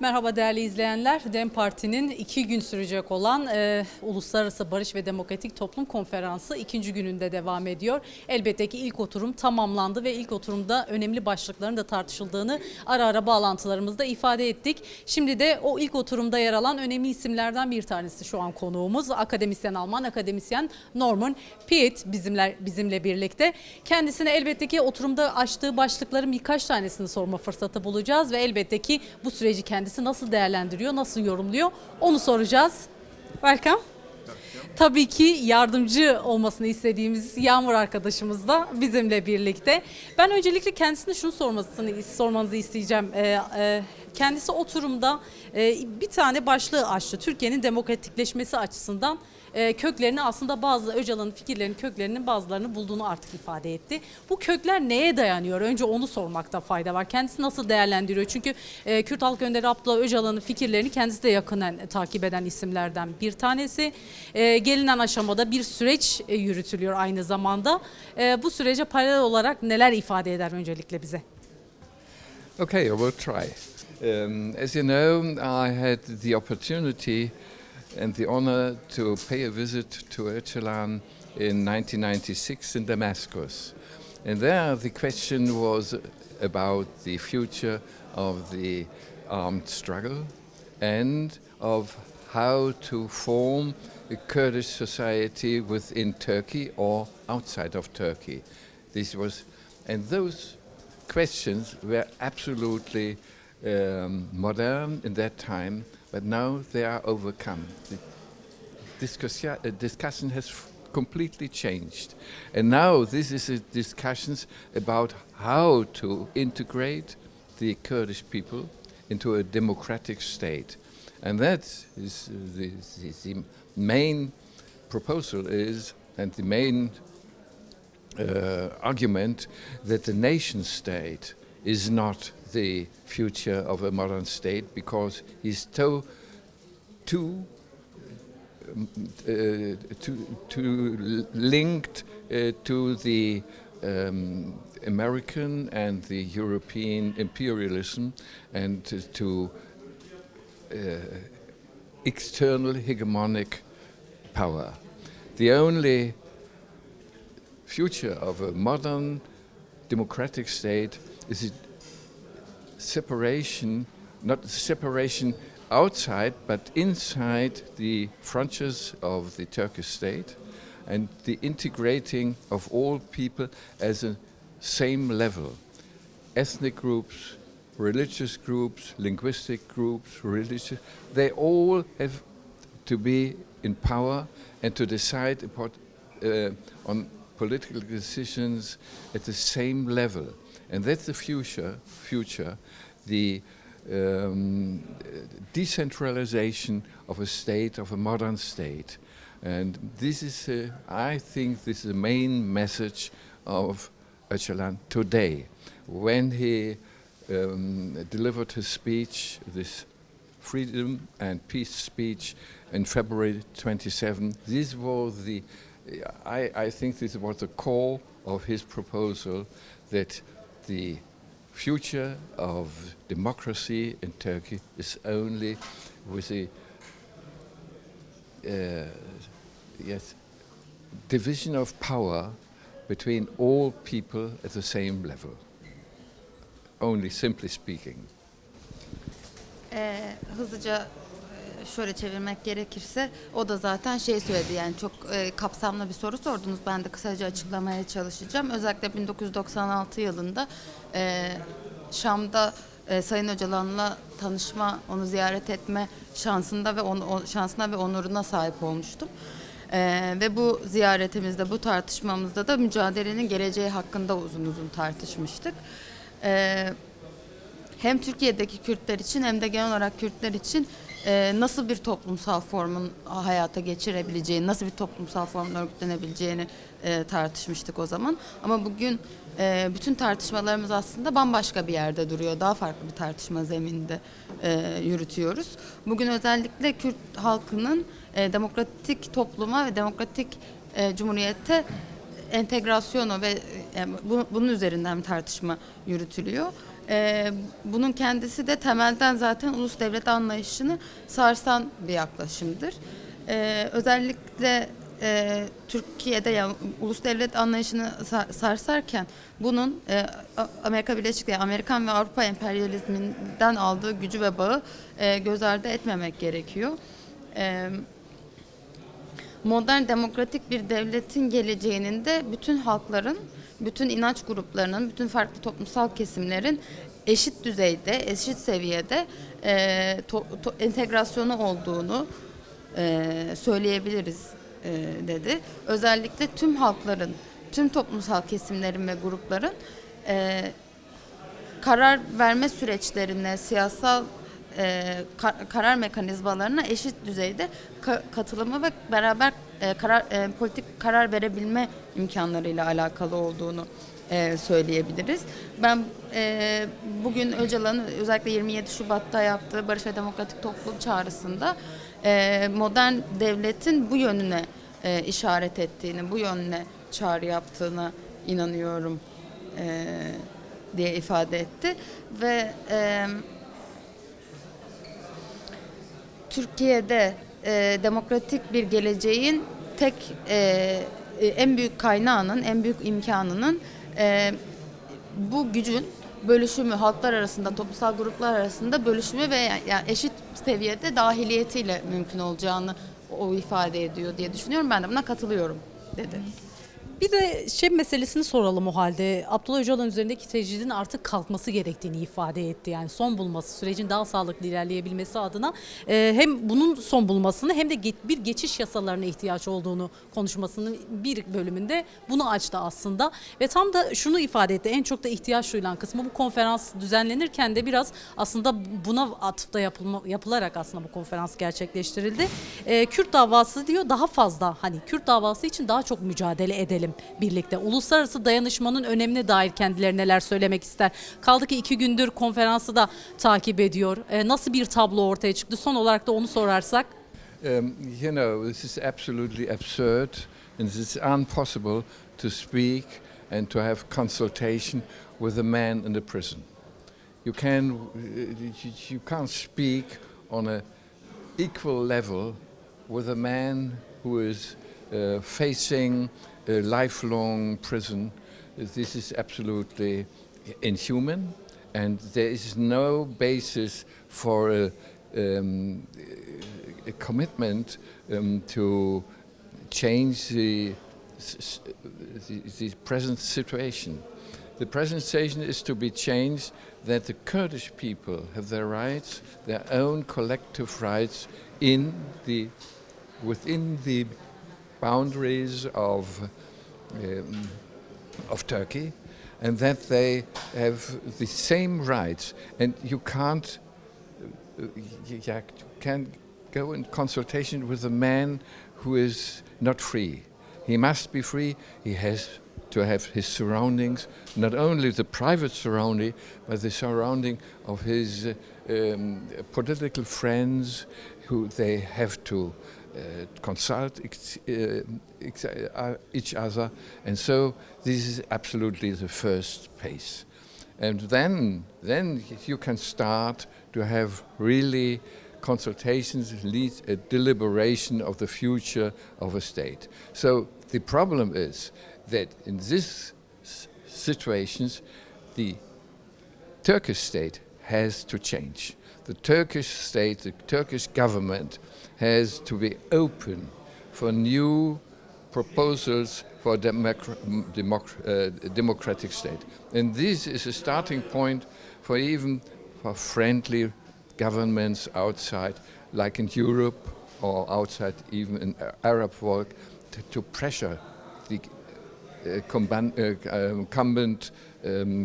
Merhaba değerli izleyenler. DEM Parti'nin 2 gün sürecek olan Uluslararası Barış ve Demokratik Toplum Konferansı 2. gününde devam ediyor. Elbette ki ilk oturum tamamlandı ve ilk oturumda önemli başlıkların da tartışıldığını ara ara bağlantılarımızda ifade ettik. Şimdi de o ilk oturumda yer alan önemli isimlerden bir tanesi şu an konuğumuz. Alman akademisyen Norman Piet bizimle birlikte. Kendisine elbette ki oturumda açtığı başlıkların birkaç tanesini sorma fırsatı bulacağız ve elbette ki bu süreci kendisi nasıl değerlendiriyor, nasıl yorumluyor onu soracağız. Welcome. Tabii ki yardımcı olmasını istediğimiz Yağmur arkadaşımız da bizimle birlikte. Ben öncelikle kendisine şunu sormanızı isteyeceğim. Kendisi oturumda bir tane başlığı açtı. Türkiye'nin demokratikleşmesi açısından köklerini aslında Öcalan'ın fikirlerinin köklerinin bazılarını bulduğunu artık ifade etti. Bu kökler neye dayanıyor? Önce onu sormakta fayda var. Kendisi nasıl değerlendiriyor? Çünkü Kürt Halk Önderi Abdullah Öcalan'ın fikirlerini kendisi de yakından takip eden isimlerden bir tanesi. Gelinen aşamada bir süreç yürütülüyor aynı zamanda. Bu sürece paralel olarak neler ifade eder öncelikle bize? Okay, I will try. As you know, I had the opportunity and the honor to pay a visit to Öcalan in 1996 in Damascus. And there the question was about the future of the armed struggle and of how to form a Kurdish society within Turkey or outside of Turkey. And those questions were absolutely modern in that time, but now they are overcome. The discussion has completely changed. And now this is a discussions about how to integrate the Kurdish people into a democratic state. And that is the main proposal is, and the main argument that the nation state is not the future of a modern state because he's too linked to the American and the European imperialism and to external hegemonic power. The only future of a modern democratic state is a separation, not separation outside, but inside the frontiers of the Turkish state, and the integrating of all people as a same level. Ethnic groups, religious groups, linguistic groups, they all have to be in power and to decide on political decisions at the same level. And that's the future, the decentralization of a state, of a modern state. And this is, I think, this is the main message of Öcalan today. When he delivered his speech, this freedom and peace speech in February 27, this was I think this was the core of his proposal that the future of democracy in Turkey is only with a division of power between all people at the same level. Only simply speaking. Hızlıca şöyle çevirmek gerekirse o da zaten söyledi, yani çok kapsamlı bir soru sordunuz. Ben de kısaca açıklamaya çalışacağım. Özellikle 1996 yılında Şam'da Sayın Öcalan'la tanışma, onu ziyaret etme şansına ve onuruna sahip olmuştum. Ve bu ziyaretimizde, bu tartışmamızda da mücadelenin geleceği hakkında uzun tartışmıştık. Hem Türkiye'deki Kürtler için hem de genel olarak Kürtler için nasıl bir toplumsal formun hayata geçirebileceğini, nasıl bir toplumsal formun örgütlenebileceğini tartışmıştık o zaman. Ama bugün bütün tartışmalarımız aslında bambaşka bir yerde duruyor. Daha farklı bir tartışma zemininde yürütüyoruz. Bugün özellikle Kürt halkının demokratik topluma ve demokratik cumhuriyete entegrasyonu ve bunun üzerinden bir tartışma yürütülüyor. Bunun kendisi de temelden zaten ulus devlet anlayışını sarsan bir yaklaşımdır. Özellikle Türkiye'de yani ulus devlet anlayışını sarsarken bunun Amerika Birleşik Devletleri, Amerikan ve Avrupa emperyalizminden aldığı gücü ve bağı göz ardı etmemek gerekiyor. Modern demokratik bir devletin geleceğinin de bütün halkların, bütün inanç gruplarının, bütün farklı toplumsal kesimlerin eşit düzeyde, eşit seviyede entegrasyonu olduğunu söyleyebiliriz dedi. Özellikle tüm halkların, tüm toplumsal kesimlerin ve grupların karar verme süreçlerine, siyasal karar mekanizmalarına eşit düzeyde katılımı ve beraber politik karar verebilme imkanlarıyla alakalı olduğunu söyleyebiliriz. Ben bugün Öcalan'ın özellikle 27 Şubat'ta yaptığı Barış ve Demokratik Toplum çağrısında modern devletin bu yönüne işaret ettiğini, bu yönüne çağrı yaptığına inanıyorum diye ifade etti ve Türkiye'de demokratik bir geleceğin tek en büyük kaynağının, en büyük imkanının bu gücün bölüşümü, halklar arasında, toplumsal gruplar arasında bölüşümü ve yani eşit seviyede dahiliyetiyle mümkün olacağını o ifade ediyor diye düşünüyorum. Ben de buna katılıyorum dedi. Bir de meselesini soralım o halde. Abdullah Öcalan üzerindeki tecridin artık kalkması gerektiğini ifade etti. Yani son bulması, sürecin daha sağlıklı ilerleyebilmesi adına hem bunun son bulmasını hem de bir geçiş yasalarına ihtiyaç olduğunu konuşmasının bir bölümünde bunu açtı aslında. Ve tam da şunu ifade etti. En çok da ihtiyaç duyulan kısmı bu konferans düzenlenirken de biraz aslında buna atıfta yapılarak aslında bu konferans gerçekleştirildi. Kürt davası diyor daha fazla Kürt davası için daha çok mücadele edelim birlikte. Uluslararası dayanışmanın önemine dair kendileri neler söylemek ister? Kaldı ki 2 gündür konferansı da takip ediyor. Nasıl bir tablo ortaya çıktı? Son olarak da onu sorarsak. This is absolutely absurd and it is impossible to speak and to have consultation with a man in a prison. You can't speak on a equal level with a man who is facing a lifelong prison. This is absolutely inhuman, and there is no basis for a commitment to change the present situation. The present situation is to be changed, that the Kurdish people have their rights, their own collective rights within the boundaries of Turkey, and that they have the same rights. And you can't go in consultation with a man who is not free. He must be free. He has to have his surroundings, not only the private surrounding, but the surrounding of his political friends, who they have to consult each other, and so this is absolutely the first pace. And then you can start to have really consultations, lead a deliberation of the future of a state. So the problem is that in these situations, the Turkish state has to change. The Turkish state, the Turkish government has to be open for new proposals for a democratic state. And this is a starting point for even for friendly governments outside, like in Europe or outside even in Arab world, to pressure the incumbent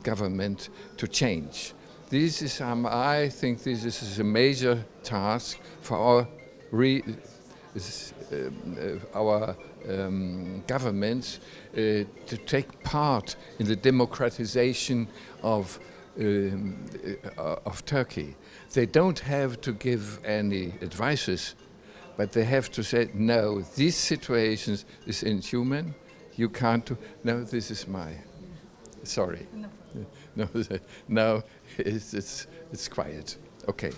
government to change. This is, I think this is a major task for our governments to take part in the democratization of Turkey. They don't have to give any advices, but they have to say, no, these situations is inhuman. You can't do, no, this is my Sorry. No, no, it's quiet. Okay.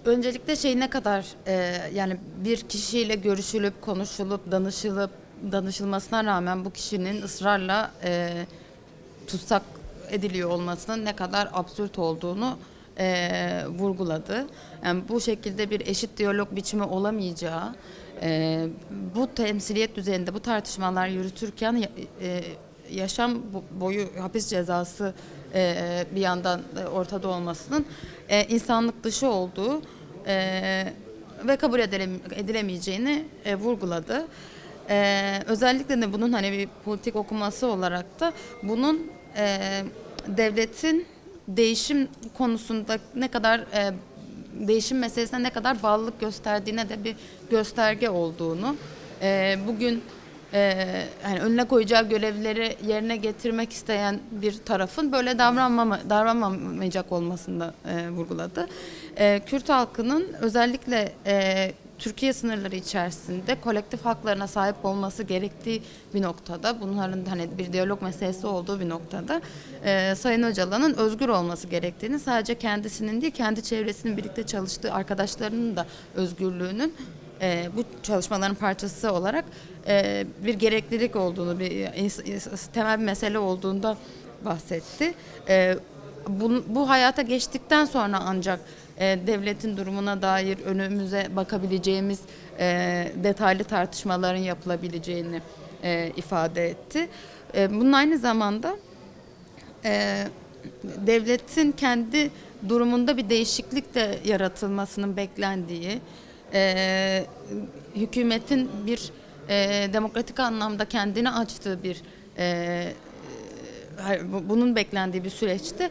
Öncelikle ne kadar yani bir kişiyle görüşülüp, konuşulup, danışılmasına rağmen bu kişinin ısrarla tutsak ediliyor olmasının ne kadar absürt olduğunu vurguladı. Yani bu şekilde bir eşit diyalog biçimi olamayacağı, bu temsiliyet düzeyinde bu tartışmalar yürütürken yaşam boyu hapis cezası bir yandan ortada olmasının insanlık dışı olduğu ve kabul edilemeyeceğini vurguladı. Özellikle de bunun hani bir politik okuması olarak da bunun devletin değişim konusunda ne kadar değişim meselesine ne kadar bağlılık gösterdiğine de bir gösterge olduğunu, bugün hani önüne koyacağı görevleri yerine getirmek isteyen bir tarafın böyle davranmamayacak olmasını da vurguladı. Kürt halkının özellikle Türkiye sınırları içerisinde kolektif haklarına sahip olması gerektiği bir noktada, bunların hani bir diyalog meselesi olduğu bir noktada Sayın Öcalan'ın özgür olması gerektiğini, sadece kendisinin değil kendi çevresinin birlikte çalıştığı arkadaşlarının da özgürlüğünün bu çalışmaların parçası olarak bir gereklilik olduğunu, bir temel bir mesele olduğunda bahsetti. Bu hayata geçtikten sonra ancak devletin durumuna dair önümüze bakabileceğimiz detaylı tartışmaların yapılabileceğini ifade etti. Bunun aynı zamanda devletin kendi durumunda bir değişiklik de yaratılmasının beklendiği, hükümetin bir demokratik anlamda kendini açtığı bir bunun beklendiği bir süreçte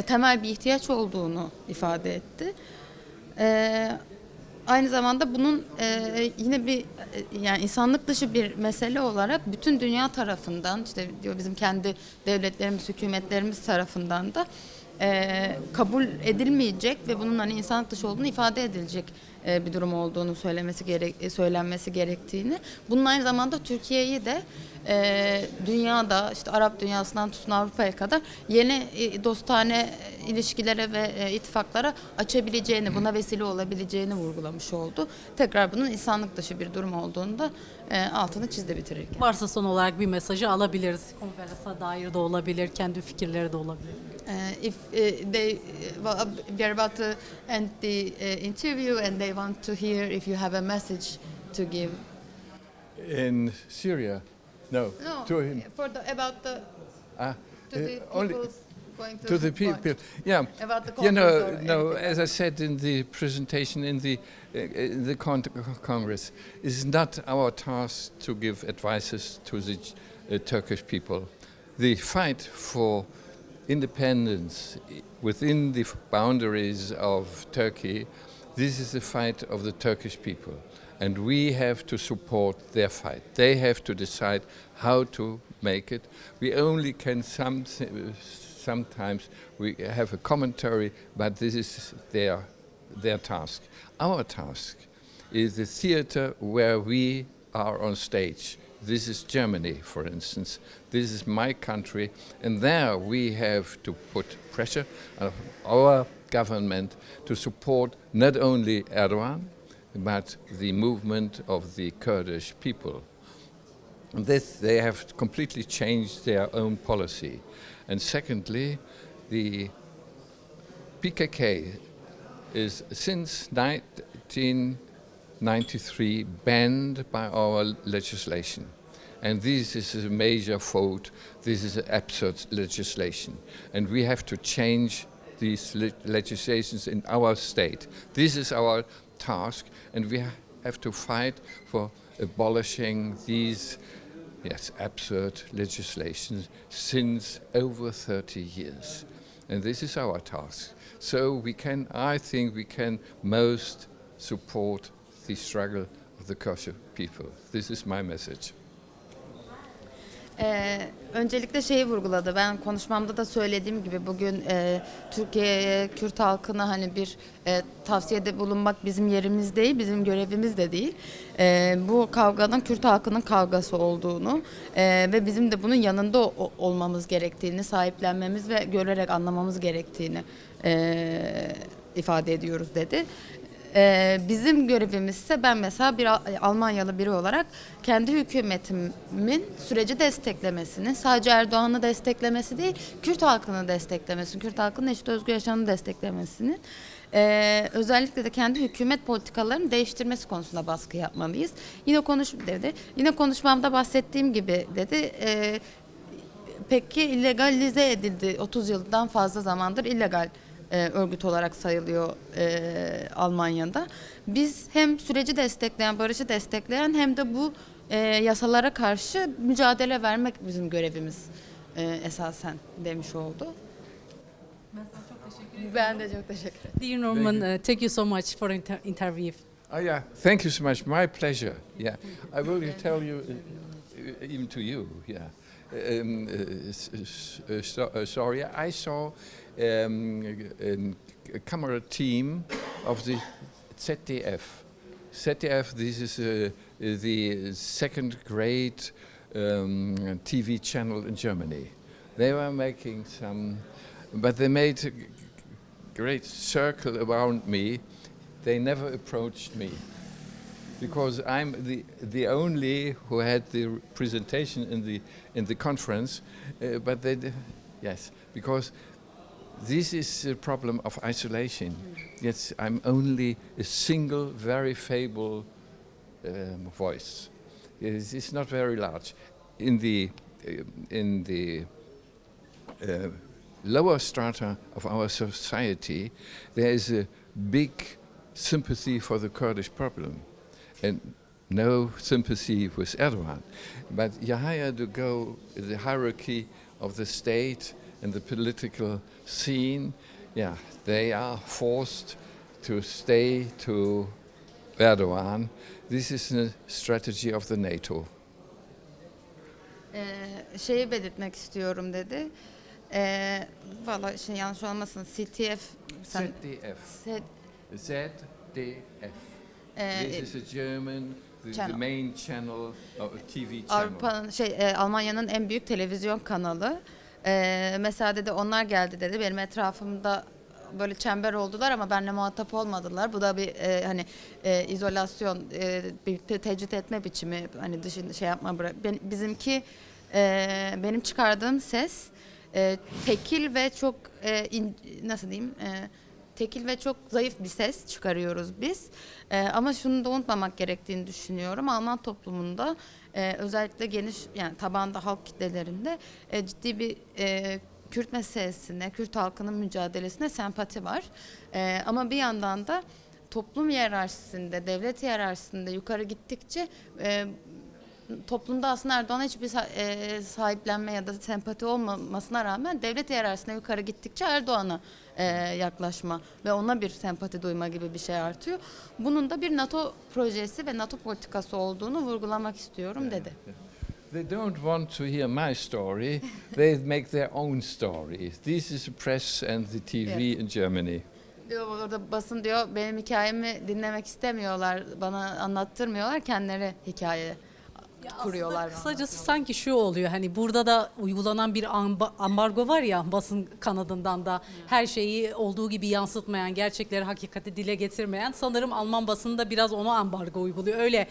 temel bir ihtiyaç olduğunu ifade etti. Aynı zamanda bunun yine bir yani insanlık dışı bir mesele olarak bütün dünya tarafından, işte diyor bizim kendi devletlerimiz, hükümetlerimiz tarafından da kabul edilmeyecek ve bunun hani insanlık dışı olduğunu ifade edilecek bir durum olduğunu söylenmesi gerektiğini. Bunun aynı zamanda Türkiye'yi de dünyada, işte Arap dünyasından tutun Avrupa'ya kadar yeni dostane ilişkilere ve ittifaklara açabileceğini, buna vesile olabileceğini vurgulamış oldu. Tekrar bunun insanlık dışı bir durum olduğunu da altını çizdi bitirirken. Varsa son olarak bir mesajı alabiliriz. Konferansa dair de olabilir, kendi fikirleri de olabilir. If we are about to end the interview and they want to hear if you have a message to give. In Syria, no, No, to him. about the to the Only people going to the people. Yeah, About the you know, conference or no. anything As I said in the presentation in the Congress, it's not our task to give advices to the Turkish people. The fight for independence within the boundaries of Turkey, this is the fight of the Turkish people. And we have to support their fight. They have to decide how to make it. We only can sometimes we have a commentary, but this is their task. Our task is the theater where we are on stage. This is Germany, for instance. This is my country, and there we have to put pressure on our government to support not only Erdogan, but the movement of the Kurdish people. And this, they have completely changed their own policy. And secondly, the PKK is since 1993 banned by our legislation. And this is a major fault. This is an absurd legislation. And we have to change these legislations in our state. This is our task, and we have to fight for abolishing these absurd legislations since over 30 years. And this is our task. So I think we can most support the struggle of the Kurdish people. This is my message. Öncelikle şeyi vurguladı. Ben konuşmamda da söylediğim gibi bugün Türkiye'ye, Kürt halkına hani bir tavsiyede bulunmak bizim yerimiz değil, bizim görevimiz de değil. Bu kavganın Kürt halkının kavgası olduğunu ve bizim de bunun yanında olmamız gerektiğini, sahiplenmemiz ve görerek anlamamız gerektiğini ifade ediyoruz dedi. Bizim görevimiz ise ben mesela bir Almanyalı biri olarak kendi hükümetimin süreci desteklemesini, sadece Erdoğan'ı desteklemesi değil, Kürt halkını desteklemesini, Kürt halkının eşit özgür yaşamını desteklemesini, özellikle de kendi hükümet politikalarını değiştirmesi konusunda baskı yapmalıyız. Yine konuşmamda bahsettiğim gibi dedi. Peki illegalize edildi, 30 yıldan fazla zamandır illegal örgüt olarak sayılıyor Almanya'da. Biz hem süreci destekleyen, barışı destekleyen hem de bu yasalara karşı mücadele vermek bizim görevimiz esasen demiş oldu. Ben de çok teşekkür ederim. Dear Norman, thank you so much for interview. Oh yeah, thank you so much. My pleasure. Yeah, I will tell you, even to you. Yeah. Sorry, I saw a camera team of the ZDF. ZDF, this is the second great TV channel in Germany. They were making some, but they made a great circle around me. They never approached me, because I'm the only who had the presentation in the conference, but yes, because this is a problem of isolation. Yes, I'm only a single, very feeble voice. It's not very large. In the lower strata of our society, there is a big sympathy for the Kurdish problem, and no sympathy with Erdogan. But you higher to go in the hierarchy of the state and the political scene, yeah, they are forced to stay to Erdogan. This is a strategy of the NATO. Şeyi belirtmek istiyorum dedi. Valla şimdi yanlış olmasın. ZDF. ZDF. This is a German, the main channel, TV channel. Almanya'nın en büyük televizyon kanalı. Mesela dedi onlar geldi dedi. Benim etrafımda böyle çember oldular ama benimle muhatap olmadılar. Bu da bir izolasyon, bir tecrit etme biçimi. Hani dışında şey yapma bırak. Bizimki benim çıkardığım ses tekil ve çok nasıl diyeyim? Tekil ve çok zayıf bir ses çıkarıyoruz biz. Ama şunu da unutmamak gerektiğini düşünüyorum. Alman toplumunda özellikle geniş yani tabanda halk kitlelerinde ciddi bir Kürt meselesine, Kürt halkının mücadelesine sempati var. Ama bir yandan da toplum hiyerarşisinde, devlet hiyerarşisinde yukarı gittikçe toplumda aslında Erdoğan'a hiçbir sahiplenme ya da sempati olmamasına rağmen devlet hiyerarşisine yukarı gittikçe Erdoğan'a yaklaşma ve ona bir sempati duyma gibi bir şey artıyor. Bunun da bir NATO projesi ve NATO politikası olduğunu vurgulamak istiyorum dedi. They don't want to hear my story. They make their own story. This is the press and the TV in Germany. Diyor orada basın diyor benim hikayemi dinlemek istemiyorlar, bana anlattırmıyorlar, kendileri hikaye kuruyorlar. Kısacası sanki şu oluyor hani burada da uygulanan bir ambargo var ya basın kanadından da her şeyi olduğu gibi yansıtmayan, gerçekleri hakikati dile getirmeyen, sanırım Alman basında biraz ona ambargo uyguluyor. Öyle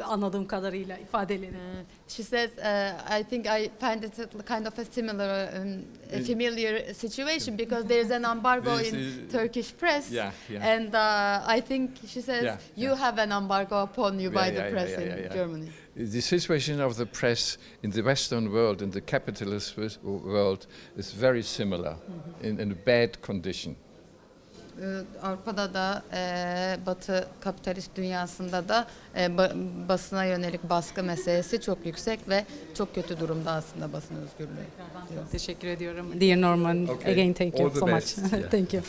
anladığım kadarıyla ifadeleri. She says, I think I find it kind of a similar, familiar situation because there is an embargo in Turkish press, and I think she says you have an embargo upon you by the press in Germany. The situation of the press in the Western world, in the capitalist world, is very similar, in a bad condition. Avrupa'da da Batı kapitalist dünyasında da basına yönelik baskı meselesi çok yüksek ve çok kötü durumda aslında basın özgürlüğü. Çok teşekkür ediyorum. Dear Norman, again thank you so much. Thank you.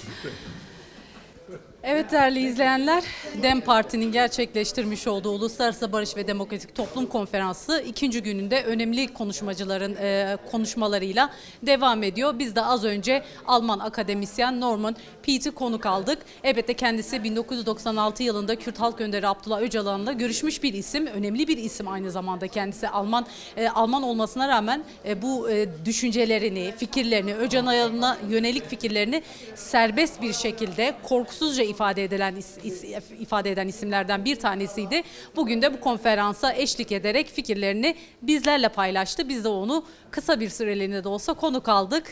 Evet değerli izleyenler, DEM Parti'nin gerçekleştirmiş olduğu Uluslararası Barış ve Demokratik Toplum Konferansı ikinci gününde önemli konuşmacıların konuşmalarıyla devam ediyor. Biz de az önce Alman akademisyen Norman Piet'i konuk aldık. Elbette kendisi 1996 yılında Kürt Halk Önderi Abdullah Öcalan'la görüşmüş bir isim, önemli bir isim aynı zamanda kendisi Alman olmasına rağmen bu düşüncelerini, fikirlerini, Öcalan'a yönelik fikirlerini serbest bir şekilde korkusuzca ifade eden isimlerden bir tanesiydi. Bugün de bu konferansa eşlik ederek fikirlerini bizlerle paylaştı. Biz de onu kısa bir süreliğine de olsa konuk aldık.